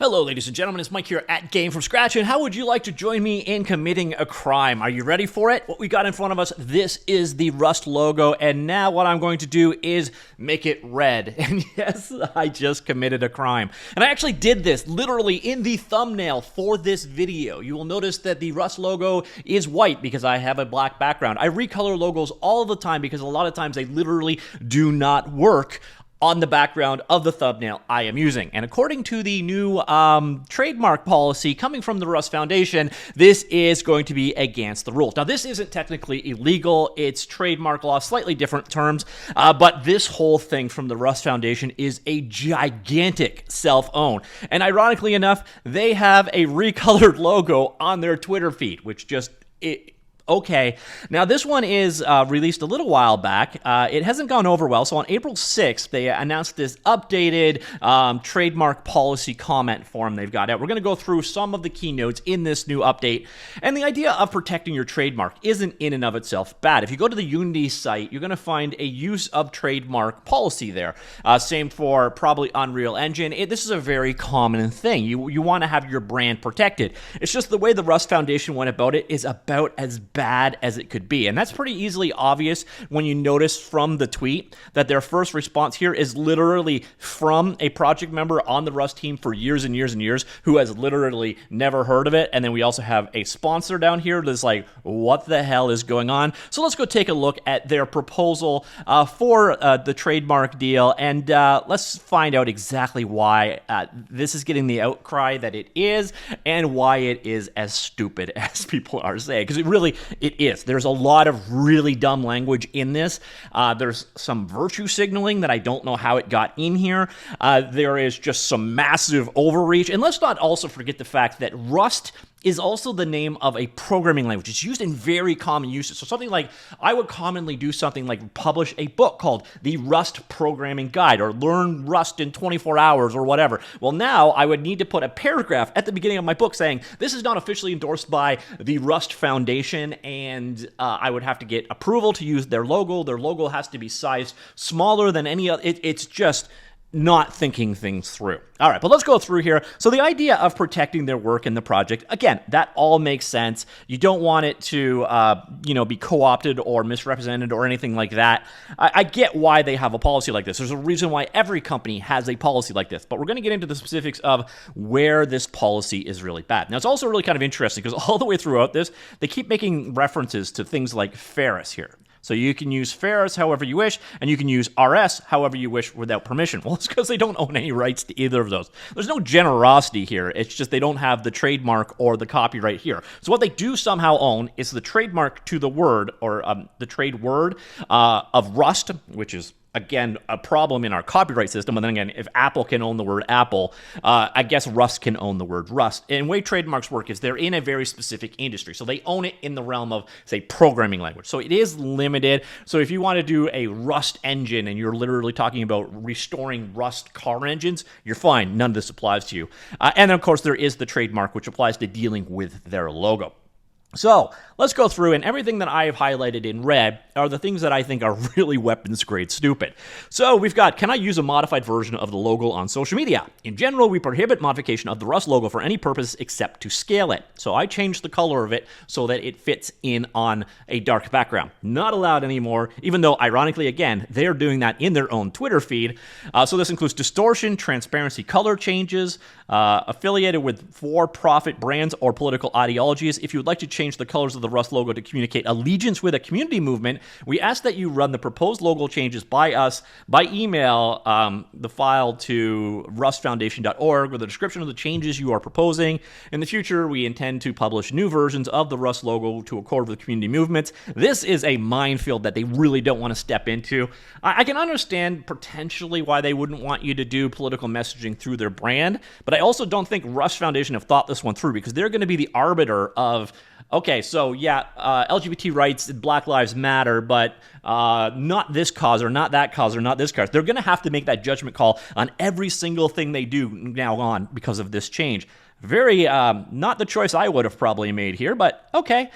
Hello, ladies and gentlemen, it's Mike here at Gamefromscratch, and how would you like to join me in committing a crime? Are you ready for it? What we got in front of us, this is the Rust logo, and now what I'm going to do is make it red. And yes, I just committed a crime. And I actually did this literally in the thumbnail for this video. You will notice that the Rust logo is white because I have a black background. I recolor logos all the time because a lot of times they literally do not work on the background of the thumbnail I am using. And according to the new trademark policy coming from the Rust Foundation, this is going to be against the rules. Now, this isn't technically illegal. It's trademark law, slightly different terms, but this whole thing from the Rust Foundation is a gigantic self-own. And ironically enough, they have a recolored logo on their Twitter feed, which just... Okay, now this one is released a little while back. It hasn't gone over well, so on April 6th, they announced this updated trademark policy comment form they've got out. We're going to go through some of the keynotes in this new update, and the idea of protecting your trademark isn't in and of itself bad. If you go to the Unity site, you're going to find a use of trademark policy there. Same for probably Unreal Engine. This is a very common thing. You want to have your brand protected. It's just the way the Rust Foundation went about it is about as bad as it could be. And that's pretty easily obvious when you notice from the tweet that their first response here is literally from a project member on the Rust team for years and years and years who has literally never heard of it. And then we also have a sponsor down here that's like, what the hell is going on? So let's go take a look at their proposal for the trademark deal, and let's find out exactly why this is getting the outcry that it is and why it is as stupid as people are saying. Because it is. There's a lot of really dumb language in this. There's some virtue signaling that I don't know how it got in here. There is just some massive overreach. And let's not also forget the fact that Rust is also the name of a programming language. It's used in very common uses. So something like, I would commonly do something like publish a book called The Rust Programming Guide, or Learn Rust in 24 Hours, or whatever. Well, now I would need to put a paragraph at the beginning of my book saying, this is not officially endorsed by the Rust Foundation, and I would have to get approval to use their logo. Their logo has to be sized smaller than any other. It's just not thinking things through. All right, but let's go through here. So the idea of protecting their work in the project, again, that all makes sense. You don't want it to, be co-opted or misrepresented or anything like that. I get why they have a policy like this. There's a reason why every company has a policy like this, but we're going to get into the specifics of where this policy is really bad. Now, it's also really kind of interesting because all the way throughout this, they keep making references to things like Ferris here. So you can use Ferris however you wish, and you can use RS however you wish without permission. Well, it's because they don't own any rights to either of those. There's no generosity here. It's just they don't have the trademark or the copyright here. So what they do somehow own is the trademark to the word, or the trade word of Rust, which is, again, a problem in our copyright system. And then again, if Apple can own the word Apple, I guess Rust can own the word Rust. And the way trademarks work is they're in a very specific industry. So they own it in the realm of, say, programming language. So it is limited. So if you want to do a Rust engine and you're literally talking about restoring Rust car engines, you're fine. None of this applies to you. And then, of course, there is the trademark, which applies to dealing with their logo. So let's go through, and everything that I have highlighted in red are the things that I think are really weapons grade stupid. So we've got, can I use a modified version of the logo on social media? In general, we prohibit modification of the Rust logo for any purpose except to scale it. So I changed the color of it so that it fits in on a dark background. Not allowed anymore, even though, ironically, again, they're doing that in their own Twitter feed. So this includes distortion, transparency, color changes, affiliated with for-profit brands or political ideologies. If you would like to change the colors of the Rust logo to communicate allegiance with a community movement, we ask that you run the proposed logo changes by us by email, the file to rustfoundation.org with a description of the changes you are proposing. In the future, we intend to publish new versions of the Rust logo to accord with community movements. This is a minefield that they really don't want to step into. I can understand potentially why they wouldn't want you to do political messaging through their brand, but I also don't think Rust Foundation have thought this one through, because they're going to be the arbiter of, okay, so yeah, LGBT rights, Black Lives Matter, but not this cause or not that cause or not this cause. They're going to have to make that judgment call on every single thing they do now on because of this change. Very, not the choice I would have probably made here, but okay.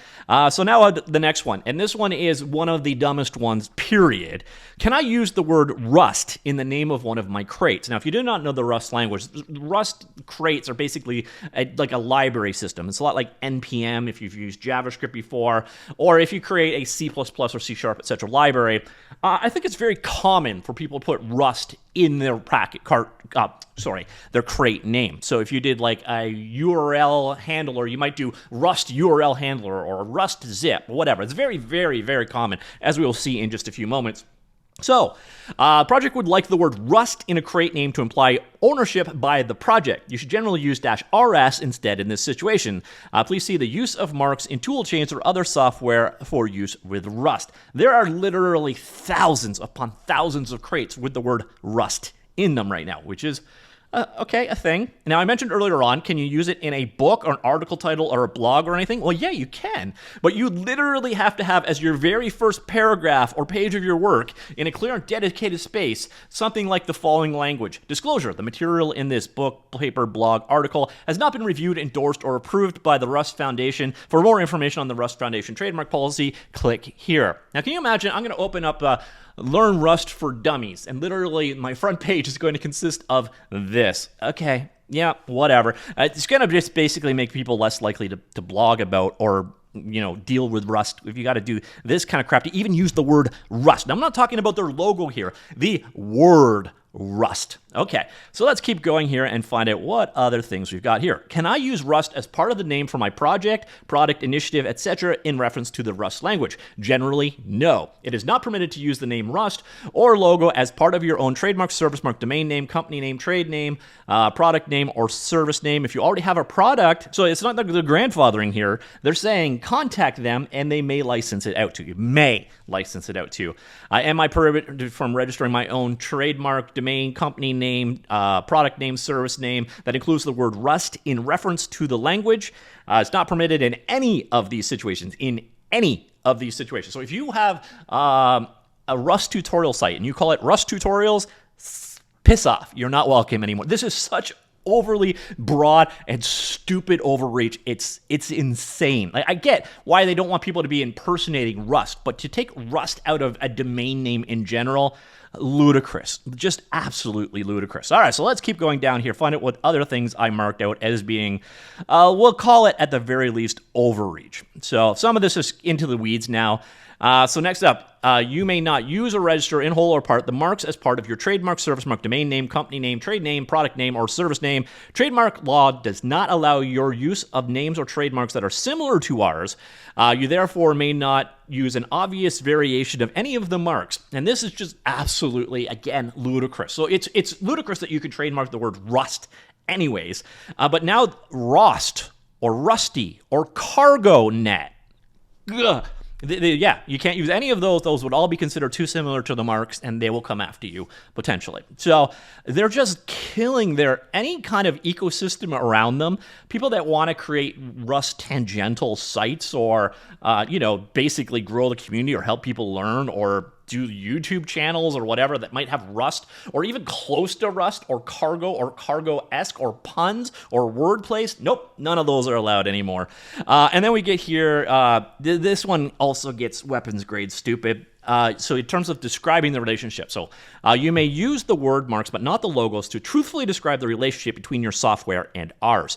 So now the next one, and this one is one of the dumbest ones, period. Can I use the word Rust in the name of one of my crates? Now, if you do not know the Rust language, Rust crates are basically like a library system. It's a lot like NPM if you've used JavaScript before, or if you create a C++ or C# etc. library. I think it's very common for people to put Rust in their their crate name. So if you did like a URL handler, you might do Rust URL handler or Rust zip, whatever. It's very, very, very common, as we will see in just a few moments. So, project would like the word Rust in a crate name to imply ownership by the project. You should generally use -rs instead in this situation. Please see the use of marks in toolchains or other software for use with Rust. There are literally thousands upon thousands of crates with the word Rust in them right now, which is okay, a thing. Now, I mentioned earlier on, can you use it in a book or an article title or a blog or anything? Well, yeah, you can. But you literally have to have as your very first paragraph or page of your work in a clear and dedicated space something like the following language. Disclosure, the material in this book, paper, blog, article has not been reviewed, endorsed, or approved by the Rust Foundation. For more information on the Rust Foundation trademark policy, click here. Now, can you imagine? I'm going to open up Learn Rust for Dummies, and literally my front page is going to consist of this. Okay, yeah, whatever. It's going to just basically make people less likely to blog about or deal with Rust if you got to do this kind of crap to even use the word Rust. Now, I'm not talking about their logo here, the word Rust. Okay, so let's keep going here and find out what other things we've got here. Can I use Rust as part of the name for my project, product, initiative, etc. in reference to the Rust language? Generally, no. It is not permitted to use the name Rust or logo as part of your own trademark, service mark, domain name, company name, trade name, product name, or service name. If you already have a product, so it's not like they're grandfathering here. They're saying contact them and they may license it out to you. May license it out to you. Am I prohibited from registering my own trademark, domain, company name, product name, service name that includes the word Rust in reference to the language? It's not permitted in any of these situations. So if you have a Rust tutorial site and you call it Rust Tutorials, piss off. You're not welcome anymore. This is such overly broad and stupid overreach. It's insane. Like, I get why they don't want people to be impersonating Rust, but to take Rust out of a domain name in general, ludicrous. Just absolutely ludicrous. All right, so let's keep going down here. Find out what other things I marked out as being, we'll call it at the very least overreach. So some of this is into the weeds now. So next up, you may not use or register in whole or part the marks as part of your trademark, service mark, domain name, company name, trade name, product name, or service name. Trademark law does not allow your use of names or trademarks that are similar to ours. You therefore may not use an obvious variation of any of the marks. And this is just absolutely, again, ludicrous. So it's ludicrous that you could trademark the word Rust anyways. But now Rost or Rusty or Cargo Net. Ugh. Yeah, you can't use any of those. Those would all be considered too similar to the marks, and they will come after you, potentially. So they're just killing any kind of ecosystem around them. People that want to create Rust tangential sites or, basically grow the community or help people learn or do YouTube channels or whatever that might have Rust or even close to Rust or cargo-esque or puns or wordplays. Nope, none of those are allowed anymore. And then we get here, this one also gets weapons grade stupid. So in terms of describing the relationship, you may use the word marks but not the logos to truthfully describe the relationship between your software and ours.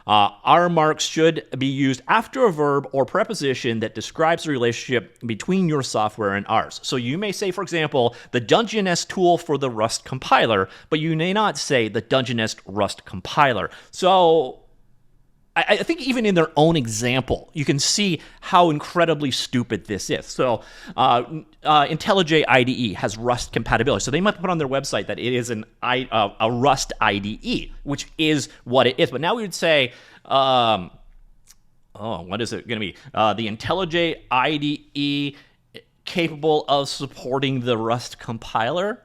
Our marks should be used after a verb or preposition that describes the relationship between your software and ours. So you may say, for example, the Dungeness tool for the Rust compiler, but you may not say the Dungeness Rust compiler. So I think even in their own example, you can see how incredibly stupid this is. So IntelliJ IDE has Rust compatibility. So they might put on their website that it is a Rust IDE, which is what it is. But now we would say, what is it going to be? The IntelliJ IDE capable of supporting the Rust compiler?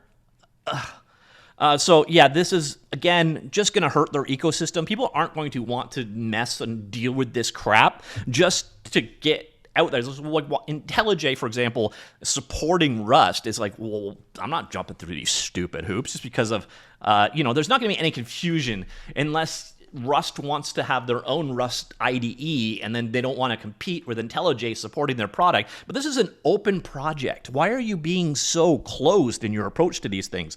So yeah, this is, again, just going to hurt their ecosystem. People aren't going to want to mess and deal with this crap just to get out there. Like IntelliJ, for example, supporting Rust is like, well, I'm not jumping through these stupid hoops just because of, there's not going to be any confusion unless Rust wants to have their own Rust IDE, and then they don't want to compete with IntelliJ supporting their product. But this is an open project. Why are you being so closed in your approach to these things?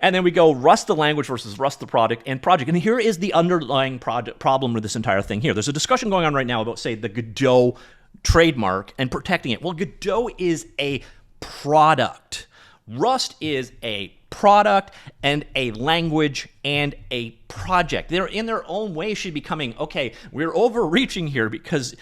And then we go Rust the language versus Rust the product. And here is the underlying problem with this entire thing here. There's a discussion going on right now about, say, the Godot trademark and protecting it. Well, Godot is a product. Rust is a product and a language and a project. They're in their own way should be coming, okay, we're overreaching here because,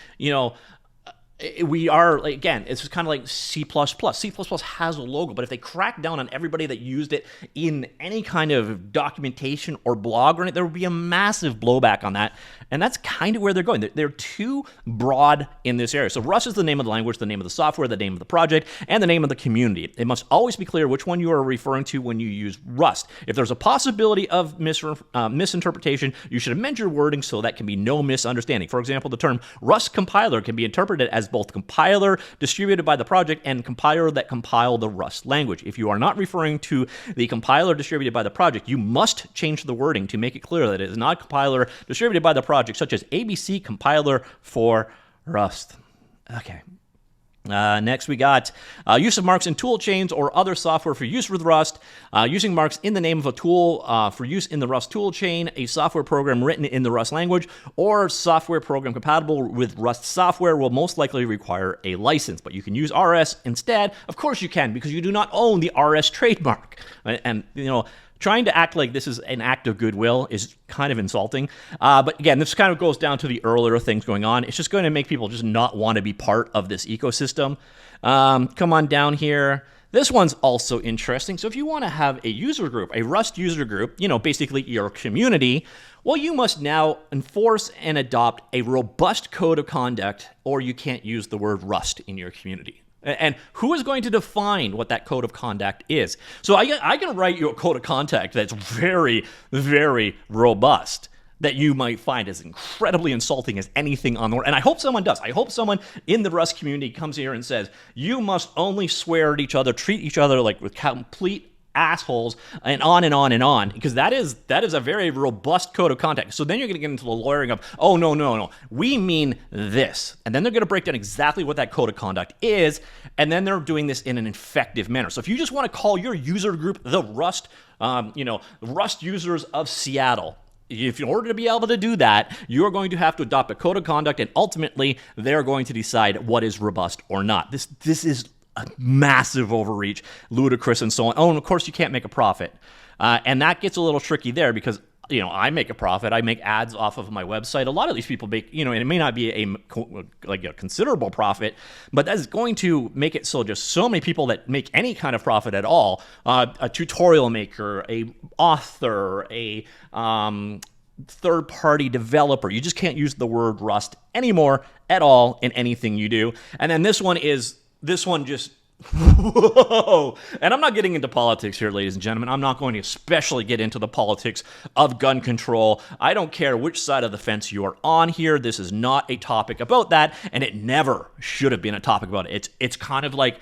we are, again, it's kind of like C++. C++ has a logo, but if they crack down on everybody that used it in any kind of documentation or blog or anything, there would be a massive blowback on that. And that's kind of where they're going. They're too broad in this area. So Rust is the name of the language, the name of the software, the name of the project, and the name of the community. It must always be clear which one you are referring to when you use Rust. If there's a possibility of misinterpretation, you should amend your wording so that can be no misunderstanding. For example, the term Rust compiler can be interpreted as both compiler distributed by the project and compiler that compile the Rust language. If you are not referring to the compiler distributed by the project, you must change the wording to make it clear that it is not a compiler distributed by the project, such as ABC compiler for Rust. Okay. Next, we got use of marks in tool chains or other software for use with Rust. Using marks in the name of a tool for use in the Rust tool chain, a software program written in the Rust language, or software program compatible with Rust software will most likely require a license. But you can use RS instead. Of course you can, because you do not own the RS trademark. And trying to act like this is an act of goodwill is kind of insulting. But again, this kind of goes down to the earlier things going on. It's just going to make people just not want to be part of this ecosystem. Come on down here. This one's also interesting. So if you want to have a user group, a Rust user group, basically your community, well, you must now enforce and adopt a robust code of conduct, or you can't use the word Rust in your community. And who is going to define what that code of conduct is? So I can write you a code of conduct that's very, very robust that you might find as incredibly insulting as anything on the world. And I hope someone does. I hope someone in the Rust community comes here and says, you must only swear at each other, treat each other like with complete assholes, and on and on and on, because that is a very robust code of conduct. So then you're going to get into the lawyering of, oh, no, we mean this. And then they're going to break down exactly what that code of conduct is, and then they're doing this in an effective manner. So if you just want to call your user group the Rust, Rust users of Seattle, if in order to be able to do that, you're going to have to adopt a code of conduct, and ultimately they're going to decide what is robust or not. This is a massive overreach, ludicrous, and so on. Oh, and of course you can't make a profit. And that gets a little tricky there because, I make a profit. I make ads off of my website. A lot of these people make, and it may not be a considerable profit, but that is going to make it so just so many people that make any kind of profit at all, a tutorial maker, a author, a third-party developer. You just can't use the word Rust anymore at all in anything you do. And then this one just, whoa. And I'm not getting into politics here, ladies and gentlemen. I'm not going to especially get into the politics of gun control. I don't care which side of the fence you are on here. This is not a topic about that, and it never should have been a topic about it. It's kind of like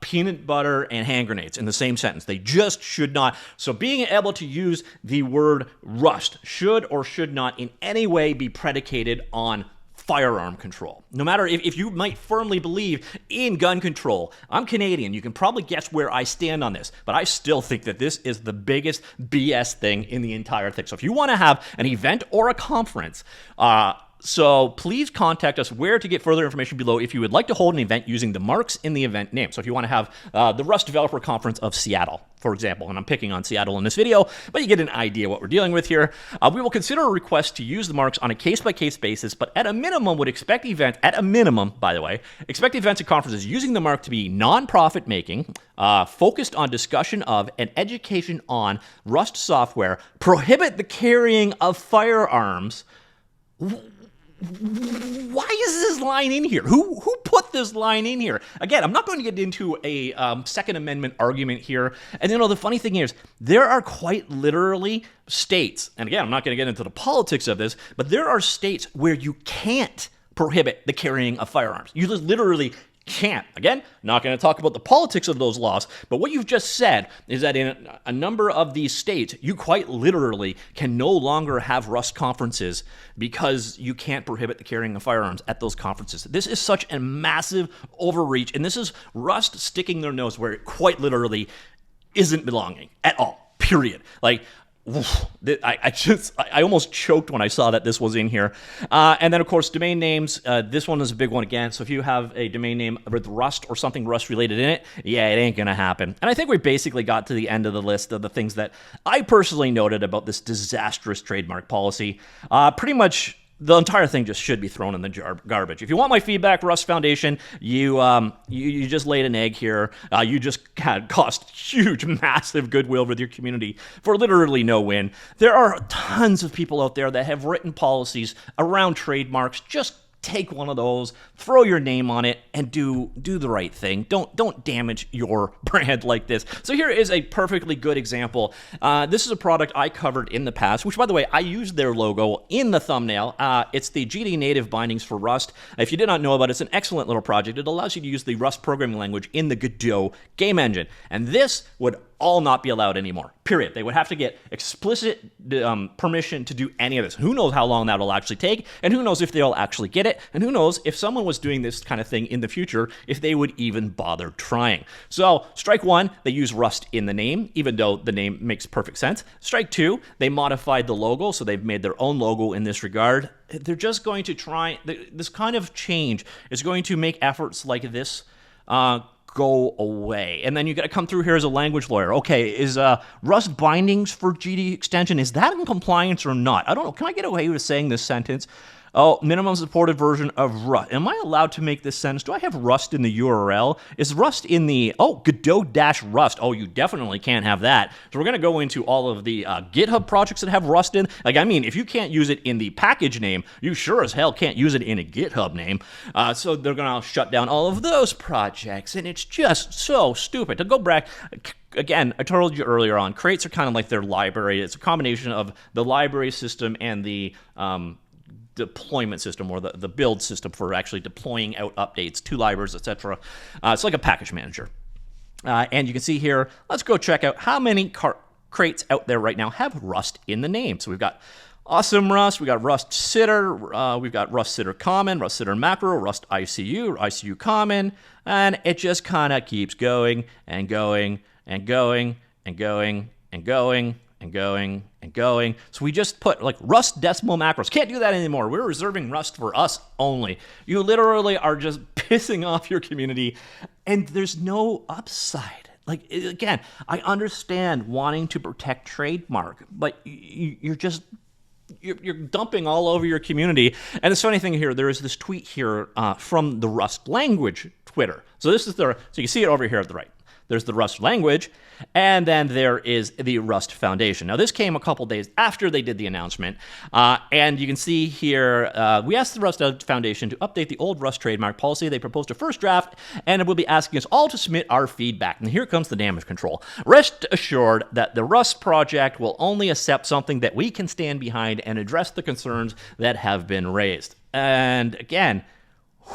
peanut butter and hand grenades in the same sentence. They just should not. So being able to use the word Rust should or should not in any way be predicated on firearm control. No matter if you might firmly believe in gun control, I'm Canadian. You can probably guess where I stand on this, but I still think that this is the biggest BS thing in the entire thing. So if you want to have an event or a conference, so please contact us where to get further information below if you would like to hold an event using the marks in the event name. So if you want to have the Rust Developer Conference of Seattle, for example, and I'm picking on Seattle in this video, but you get an idea what we're dealing with here. We will consider a request to use the marks on a case-by-case basis, but at a minimum would expect events, expect events and conferences using the mark to be non-profit making, focused on discussion of and education on Rust software, prohibit the carrying of firearms. Why is this line in here? Who put this line in here? Again, I'm not going to get into a Second Amendment argument here. And the funny thing is, there are quite literally states, and again, I'm not going to get into the politics of this, but there are states where you can't prohibit the carrying of firearms. You just literally can't. Again, not going to talk about the politics of those laws, but what you've just said is that in a number of these states, you quite literally can no longer have Rust conferences because you can't prohibit the carrying of firearms at those conferences. This is such a massive overreach, and this is Rust sticking their nose where it quite literally isn't belonging at all, period. Like, I almost choked when I saw that this was in here. And then, of course, domain names. This one is a big one again. So if you have a domain name with Rust or something Rust-related in it, yeah, it ain't going to happen. And I think we basically got to the end of the list of the things that I personally noted about this disastrous trademark policy. Pretty much the entire thing just should be thrown in the garbage. If you want my feedback, Rust Foundation, you just laid an egg here. You just had cost huge, massive goodwill with your community for literally no win. There are tons of people out there that have written policies around trademarks. Just take one of those, throw your name on it, and do the right thing. Don't damage your brand like this. So here is a perfectly good example. This is a product I covered in the past, which, by the way, I used their logo in the thumbnail. It's the GD native bindings for Rust. If you did not know about it, it's an excellent little project. It allows you to use the Rust programming language in the Godot game engine. And this would all not be allowed anymore, period. They would have to get explicit permission to do any of this. Who knows how long that'll actually take, and who knows if they'll actually get it, and who knows if someone was doing this kind of thing in the future, if they would even bother trying. So, strike one, they use Rust in the name, even though the name makes perfect sense. Strike two, they modified the logo, so they've made their own logo in this regard. They're just going to try, this kind of change is going to make efforts like this go away. And then you got to come through here as a language lawyer. Okay, is Rust bindings for GD extension, is that in compliance or not? I don't know. Can I get away with saying this sentence? Oh, minimum supported version of Rust. Am I allowed to make this sentence? Do I have Rust in the URL? Is Rust in the, Godot-Rust. Oh, you definitely can't have that. So we're going to go into all of the GitHub projects that have Rust in. Like, I mean, if you can't use it in the package name, you sure as hell can't use it in a GitHub name. So they're going to shut down all of those projects, and it's just so stupid. To go back, again, I told you earlier on, crates are kind of like their library. It's a combination of the library system and the deployment system, or the build system for actually deploying out updates to libraries, etc. It's like a package manager. And you can see here, let's go check out how many crates out there right now have Rust in the name. So we've got Awesome Rust, we got Rust Sitter, we've got Rust Sitter Common, Rust Sitter Macro, Rust ICU, ICU Common, and it just kind of keeps going and going and going and going and going and going and going. So we just put like Rust decimal macros. Can't do that anymore. We're reserving Rust for us only. You literally are just pissing off your community, and there's no upside. Like, again, I understand wanting to protect trademark, but you're dumping all over your community. And the funny thing here, there is this tweet here from the Rust language Twitter. So this is so you see it over here at the right. There's the Rust language, and then there is the Rust Foundation. Now, this came a couple days after they did the announcement, and you can see here, we asked the Rust Foundation to update the old Rust trademark policy. They proposed a first draft, and it will be asking us all to submit our feedback. And here comes the damage control. Rest assured that the Rust project will only accept something that we can stand behind and address the concerns that have been raised. And again,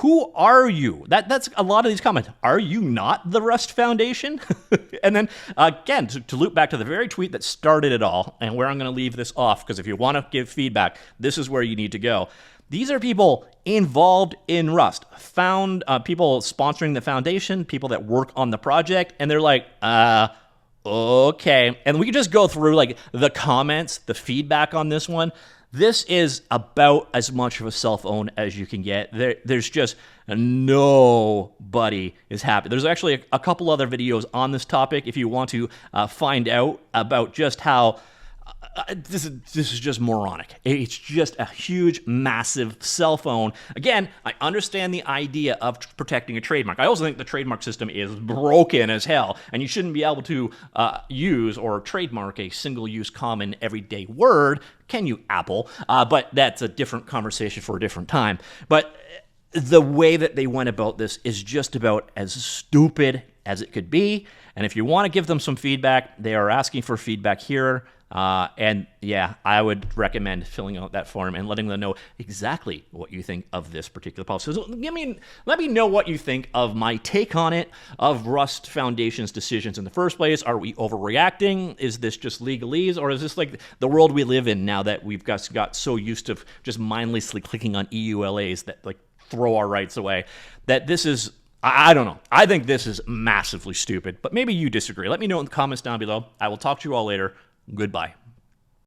who are you? That's a lot of these comments. Are you not the Rust Foundation? And then, again, to loop back to the very tweet that started it all, and where I'm going to leave this off, because if you want to give feedback, this is where you need to go. These are people involved in Rust, people sponsoring the foundation, people that work on the project, and they're like, okay. And we can just go through like the comments, the feedback on this one. This is about as much of a cell phone as you can get. There's just nobody is happy. There's actually a couple other videos on this topic if you want to find out about just how this is just moronic. It's just a huge, massive cell phone. Again, I understand the idea of protecting a trademark. I also think the trademark system is broken as hell, and you shouldn't be able to use or trademark a single-use common everyday word. Can you, Apple? But that's a different conversation for a different time. But the way that they went about this is just about as stupid as it could be. And if you want to give them some feedback, they are asking for feedback here. And yeah, I would recommend filling out that form and letting them know exactly what you think of this particular policy. So let me know what you think of my take on it, of Rust Foundation's decisions in the first place. Are we overreacting? Is this just legalese? Or is this like the world we live in now that we've got so used to just mindlessly clicking on EULAs that like throw our rights away, that this is, I don't know. I think this is massively stupid, but maybe you disagree. Let me know in the comments down below. I will talk to you all later. Goodbye.